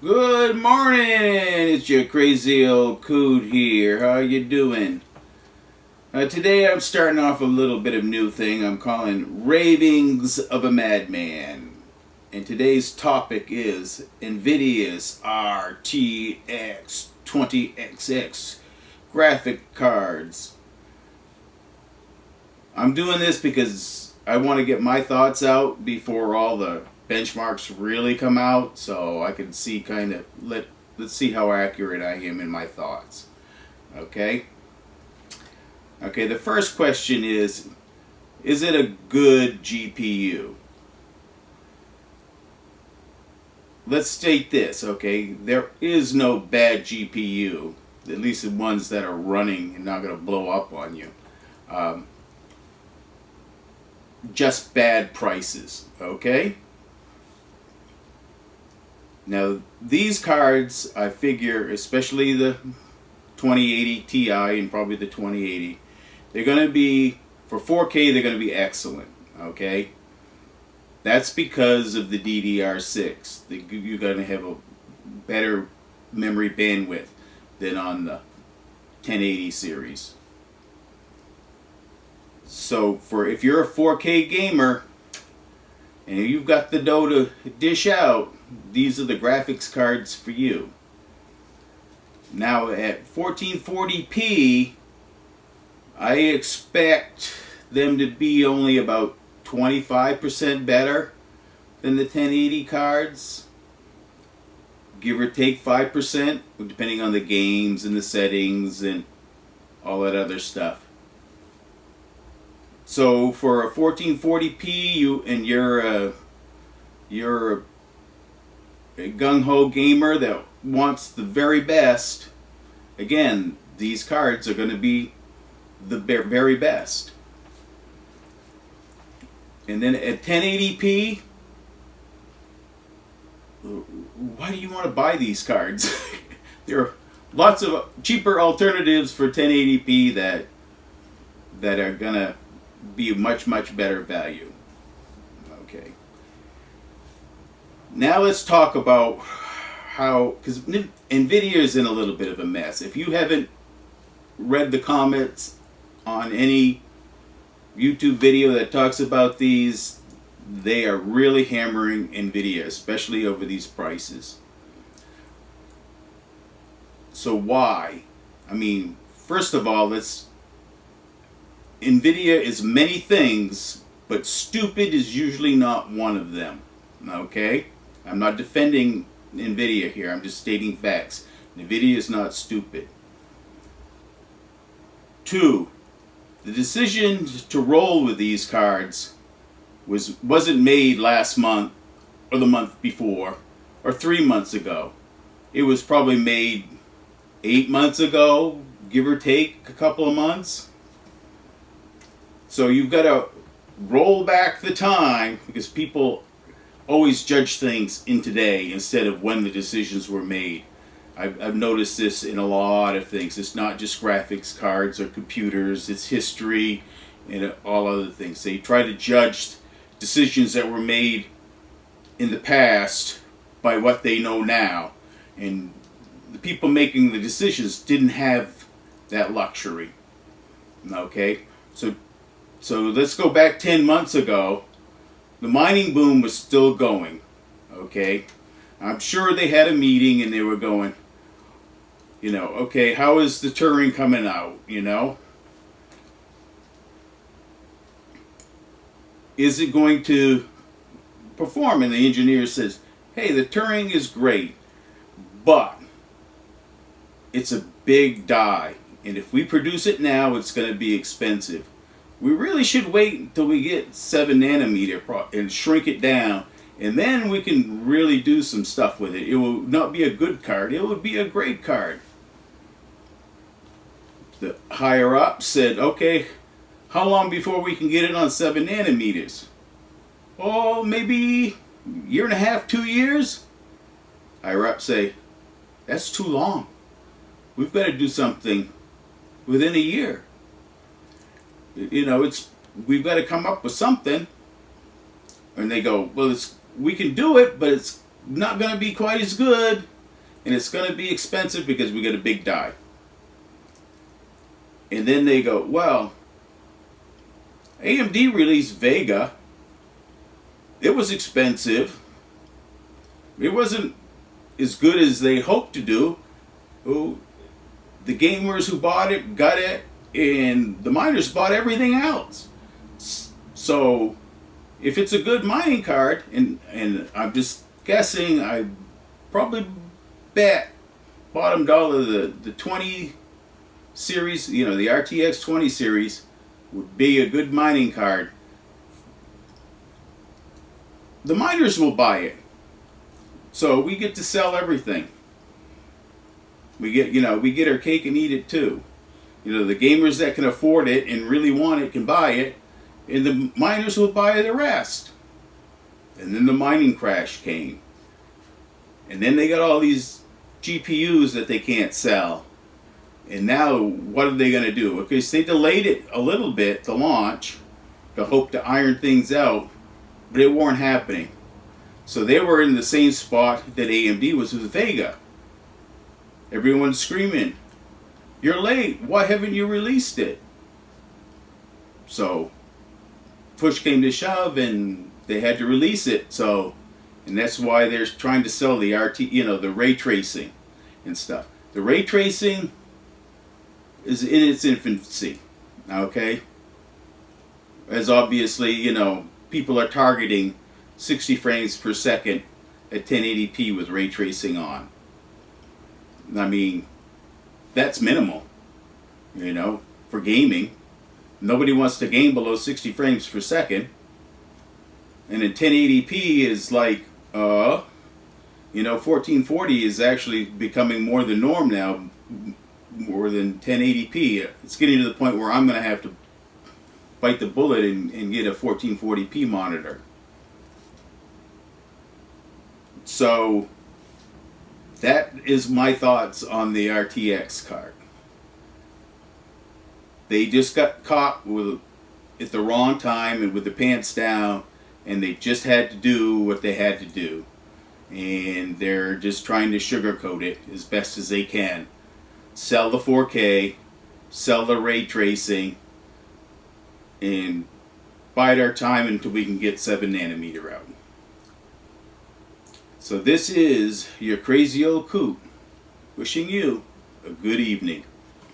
Good morning! It's your crazy old coot here. How you doing? Today I'm starting off a little bit of new thing I'm calling Ravings of a Madman. And today's topic is Nvidia's RTX 20XX graphic cards. I'm doing this because I want to get my thoughts out before all the benchmarks really come out, so I can see let's see how accurate I am in my thoughts. Okay? Okay, the first question is it a good GPU? Let's state this, okay? There is no bad GPU, at least the ones that are running and not going to blow up on you. Just bad prices, okay? Now, these cards, I figure, especially the 2080 Ti and probably the 2080, they're going to be, for 4K, they're going to be excellent, okay? That's because of the DDR6. You're going to have a better memory bandwidth than on the 1080 series. So, if you're a 4K gamer, and you've got the dough to dish out, these are the graphics cards for you. Now at 1440p, I expect them to be only about 25% better than the 1080 cards. Give or take 5%, depending on the games and the settings and all that other stuff. So for a 1440p, you're a gung-ho gamer that wants the very best, again, these cards are going to be the very best. And then at 1080p, why do you want to buy these cards? There are lots of cheaper alternatives for 1080p that are going to be a much better value. Okay. Now let's talk about how, because Nvidia is in a little bit of a mess. If you haven't read the comments on any YouTube video that talks about these, they are really hammering Nvidia, especially over these prices. So why? I mean, first of all, Nvidia is many things, but stupid is usually not one of them. Okay? I'm not defending Nvidia here, I'm just stating facts. Nvidia is not stupid. 2, the decision to roll with these cards wasn't made last month or the month before or 3 months ago. It was probably made 8 months ago, give or take a couple of months. So you've got to roll back the time, because people always judge things in today instead of when the decisions were made. I've noticed this in a lot of things. It's not just graphics cards or computers, it's history and all other things. They try to judge decisions that were made in the past by what they know now. And the people making the decisions didn't have that luxury. Okay? So let's go back 10 months ago. The mining boom was still going, okay? I'm sure they had a meeting and they were going, okay, how is the Turing coming out, Is it going to perform? And the engineer says, hey, the Turing is great, but it's a big die. And if we produce it now, it's going to be expensive. We really should wait until we get 7 nanometer and shrink it down, and then we can really do some stuff with it. It will not be a good card, it would be a great card. The higher up said, okay, how long before we can get it on 7 nanometers? Oh, maybe a year and a half, 2 years? Higher up say, that's too long. We've got to do something within a year. We've got to come up with something. And they go, well, we can do it, but it's not going to be quite as good, and it's going to be expensive because we get a big die. And then they go, well, AMD released Vega. It was expensive. It wasn't as good as they hoped to do. Oh, the gamers who bought it got it, and the miners bought everything else. So if it's a good mining card, and I'm just guessing, I probably bet bottom dollar the 20 series, the RTX 20 series would be a good mining card. The miners will buy it. So we get to sell everything. We get our cake and eat it too. The gamers that can afford it and really want it can buy it, and the miners will buy the rest. And then the mining crash came. And then they got all these GPUs that they can't sell. And now what are they going to do? Okay, so they delayed it a little bit, the launch, to hope to iron things out, but it weren't happening. So they were in the same spot that AMD was with Vega. Everyone's screaming, "You're late. Why haven't you released it?" So push came to shove, and they had to release it. And that's why they're trying to sell the the ray tracing and stuff. The ray tracing is in its infancy. Okay, as obviously people are targeting 60 frames per second at 1080p with ray tracing on. I mean, that's minimal, for gaming. Nobody wants to game below 60 frames per second. And in 1080p is like, 1440 is actually becoming more the norm now, more than 1080p. It's getting to the point where I'm going to have to bite the bullet and get a 1440p monitor. So that is my thoughts on the RTX card. They just got caught at the wrong time and with the pants down, and they just had to do what they had to do. And they're just trying to sugarcoat it as best as they can. Sell the 4K, sell the ray tracing, and bide our time until we can get 7 nanometer out. So this is your crazy old coot wishing you a good evening.